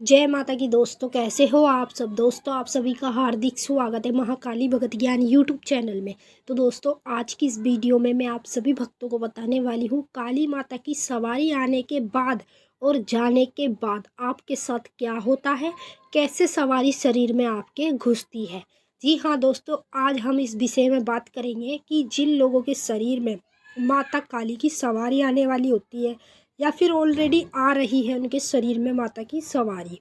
जय माता की दोस्तों, कैसे हो आप सब। दोस्तों, आप सभी का हार्दिक स्वागत है महाकाली भगत ज्ञान यूट्यूब चैनल में। तो दोस्तों, आज की इस वीडियो में मैं आप सभी भक्तों को बताने वाली हूँ काली माता की सवारी आने के बाद और जाने के बाद आपके साथ क्या होता है, कैसे सवारी शरीर में आपके घुसती है। जी हाँ दोस्तों, आज हम इस विषय में बात करेंगे कि जिन लोगों के शरीर में माता काली की सवारी आने वाली होती है या फिर ऑलरेडी आ रही है उनके शरीर में माता की सवारी।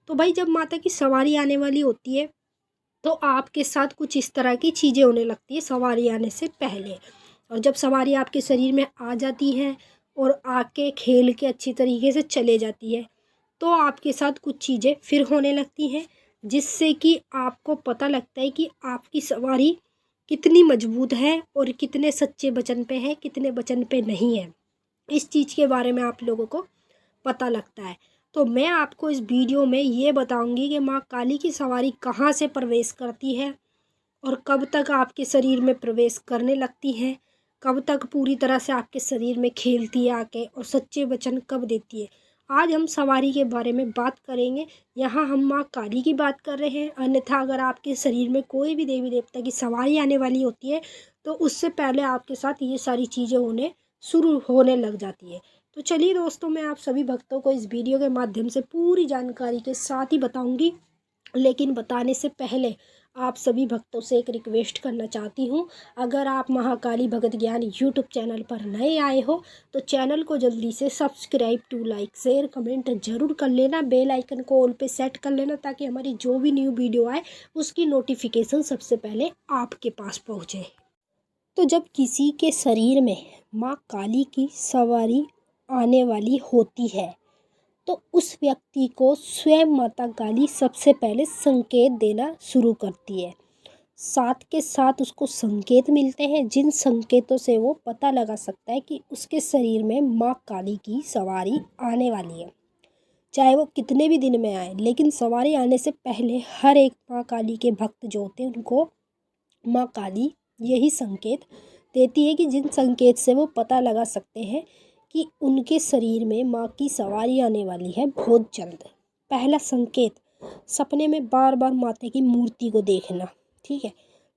तो भाई, जब माता की सवारी आने वाली होती है तो आपके साथ कुछ इस तरह की चीज़ें होने लगती है सवारी आने से पहले। और जब सवारी आपके शरीर में आ जाती है और आके खेल के अच्छी तरीके से चले जाती है तो आपके साथ कुछ चीज़ें फिर होने लगती हैं, जिससे कि आपको पता लगता है कि आपकी सवारी कितनी मजबूत है और कितने सच्चे वचन पे है, कितने वचन पे नहीं है। इस चीज़ के बारे में आप लोगों को पता लगता है। तो मैं आपको इस वीडियो में ये बताऊंगी कि माँ काली की सवारी कहाँ से प्रवेश करती है और कब तक आपके शरीर में प्रवेश करने लगती है, कब तक पूरी तरह से आपके शरीर में खेलती है आके, और सच्चे वचन कब देती है। आज हम सवारी के बारे में बात करेंगे। यहाँ हम माँ काली की बात कर रहे हैं, अन्यथा अगर आपके शरीर में कोई भी देवी देवता की सवारी आने वाली होती है तो उससे पहले आपके साथ ये सारी चीज़ें शुरू होने लग जाती है। तो चलिए दोस्तों, मैं आप सभी भक्तों को इस वीडियो के माध्यम से पूरी जानकारी के साथ ही बताऊंगी। लेकिन बताने से पहले आप सभी भक्तों से एक रिक्वेस्ट करना चाहती हूँ। अगर आप महाकाली भगत ज्ञान यूट्यूब चैनल पर नए आए हो तो चैनल को जल्दी से subscribe to like share comment ज़रूर कर लेना। बेल आइकन को ऑल पे सेट कर लेना ताकि हमारी जो भी न्यू वीडियो आए उसकी नोटिफिकेशन सबसे पहले आपके पास पहुँचे। तो जब किसी के शरीर में माँ काली की सवारी आने वाली होती है तो उस व्यक्ति को स्वयं माता काली सबसे पहले संकेत देना शुरू करती है। साथ के साथ उसको संकेत मिलते हैं जिन संकेतों से वो पता लगा सकता है कि उसके शरीर में माँ काली की सवारी आने वाली है। चाहे वो कितने भी दिन में आए, लेकिन सवारी आने से पहले हर एक माँ काली के भक्त जो होते हैं उनको माँ काली यही संकेत देती है कि जिन संकेत से वो पता लगा सकते हैं कि उनके शरीर में माँ की सवारी आने वाली है बहुत जल्द। पहला संकेत, सपने में बार बार माता की मूर्ति को देखना। ठीक है,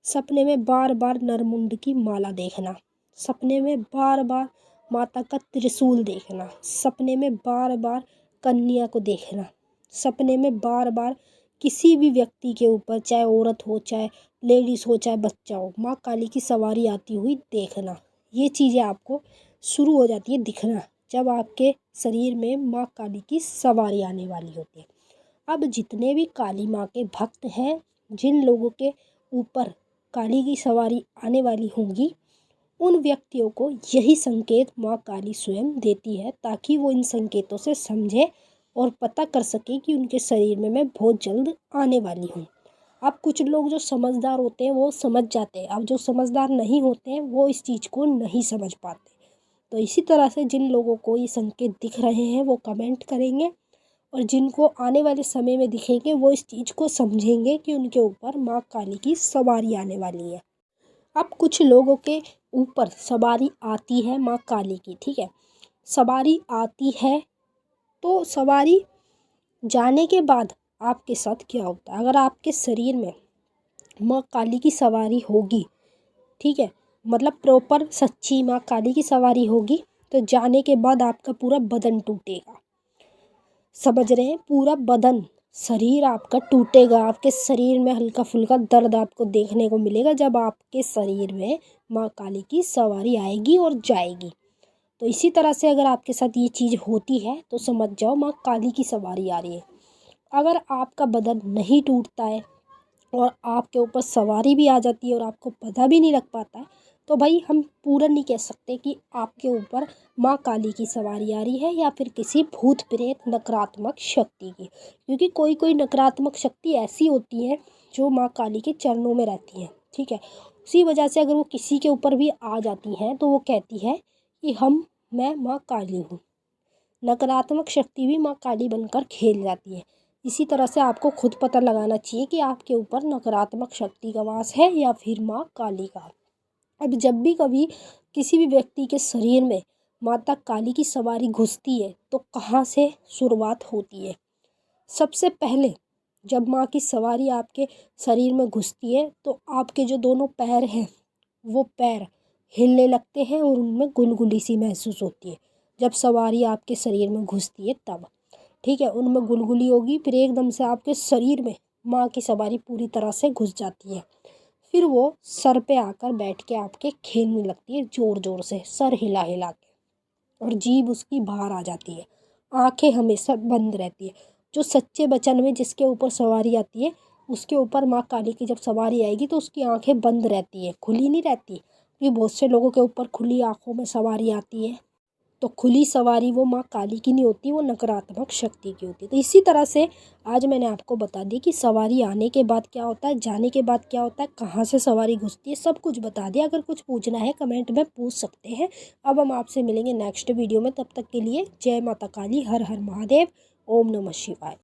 सपने में बार बार नरमुंड की माला देखना, सपने में बार बार माता का त्रिशूल देखना, सपने में बार बार कन्या को देखना, सपने में बार बार किसी भी व्यक्ति के ऊपर, चाहे औरत हो चाहे लेडीज़ हो चाहे बच्चा हो, माँ काली की सवारी आती हुई देखना। ये चीज़ें आपको शुरू हो जाती है दिखना जब आपके शरीर में माँ काली की सवारी आने वाली होती है। अब जितने भी काली माँ के भक्त हैं, जिन लोगों के ऊपर काली की सवारी आने वाली होंगी, उन व्यक्तियों को यही संकेत माँ काली स्वयं देती है ताकि वो इन संकेतों से समझे और पता कर सके कि उनके शरीर में मैं बहुत जल्द आने वाली हूँ। अब कुछ लोग जो समझदार होते हैं वो समझ जाते हैं, अब जो समझदार नहीं होते हैं वो इस चीज़ को नहीं समझ पाते। तो इसी तरह से जिन लोगों को ये संकेत दिख रहे हैं वो कमेंट करेंगे, और जिनको आने वाले समय में दिखेंगे वो इस चीज़ को समझेंगे कि उनके ऊपर माँ काली की सवारी आने वाली है। अब कुछ लोगों के ऊपर सवारी आती है माँ काली की, ठीक है, सवारी आती है तो सवारी जाने के बाद आपके साथ क्या होता है। अगर आपके शरीर में माँ काली की सवारी होगी, ठीक है, मतलब प्रॉपर सच्ची माँ काली की सवारी होगी, तो जाने के बाद आपका पूरा बदन टूटेगा। समझ रहे हैं, पूरा बदन शरीर आपका टूटेगा। आपके शरीर में हल्का फुल्का दर्द आपको देखने को मिलेगा जब आपके शरीर में माँ काली की सवारी आएगी और जाएगी। तो इसी तरह से अगर आपके साथ ये चीज़ होती है तो समझ जाओ माँ काली की सवारी आ रही है। अगर आपका बदन नहीं टूटता है और आपके ऊपर सवारी भी आ जाती है और आपको पता भी नहीं लग पाता है, तो भाई हम पूरा नहीं कह सकते कि आपके ऊपर माँ काली की सवारी आ रही है या फिर किसी भूत प्रेत नकारात्मक शक्ति की। क्योंकि कोई कोई नकारात्मक शक्ति ऐसी होती है जो माँ काली के चरणों में रहती है, ठीक है। उसी वजह से अगर वो किसी के ऊपर भी आ जाती हैं तो वो कहती है कि मैं माँ काली हूँ। नकारात्मक शक्ति भी माँ काली बनकर खेल जाती है। इसी तरह से आपको खुद पता लगाना चाहिए कि आपके ऊपर नकारात्मक शक्ति का वास है या फिर माँ काली का। अब जब भी कभी किसी भी व्यक्ति के शरीर में माता काली की सवारी घुसती है तो कहाँ से शुरुआत होती है। सबसे पहले जब माँ की सवारी आपके शरीर में घुसती है तो आपके जो दोनों पैर हैं वो पैर हिलने लगते हैं और उनमें गुलगुली सी महसूस होती है। जब सवारी आपके शरीर में घुसती है तब, ठीक है, उनमें गुलगुली होगी, फिर एकदम से आपके शरीर में माँ की सवारी पूरी तरह से घुस जाती है। फिर वो सर पे आकर बैठ के आपके खेलने लगती है ज़ोर ज़ोर से, सर हिला हिला के, और जीभ उसकी बाहर आ जाती है। आंखें हमेशा बंद रहती है। जो सच्चे वचन में जिसके ऊपर सवारी आती है उसके ऊपर माँ काली की जब सवारी आएगी तो उसकी आंखें बंद रहती है, खुली नहीं रहती। ये बहुत से लोगों के ऊपर खुली आंखों में सवारी आती है, तो खुली सवारी वो माँ काली की नहीं होती, वो नकारात्मक शक्ति की होती है। तो इसी तरह से आज मैंने आपको बता दी कि सवारी आने के बाद क्या होता है, जाने के बाद क्या होता है, कहाँ से सवारी घुसती है, सब कुछ बता दिया। अगर कुछ पूछना है कमेंट में पूछ सकते हैं। अब हम आपसे मिलेंगे नेक्स्ट वीडियो में, तब तक के लिए जय माता काली, हर हर महादेव, ओम नमः शिवाय।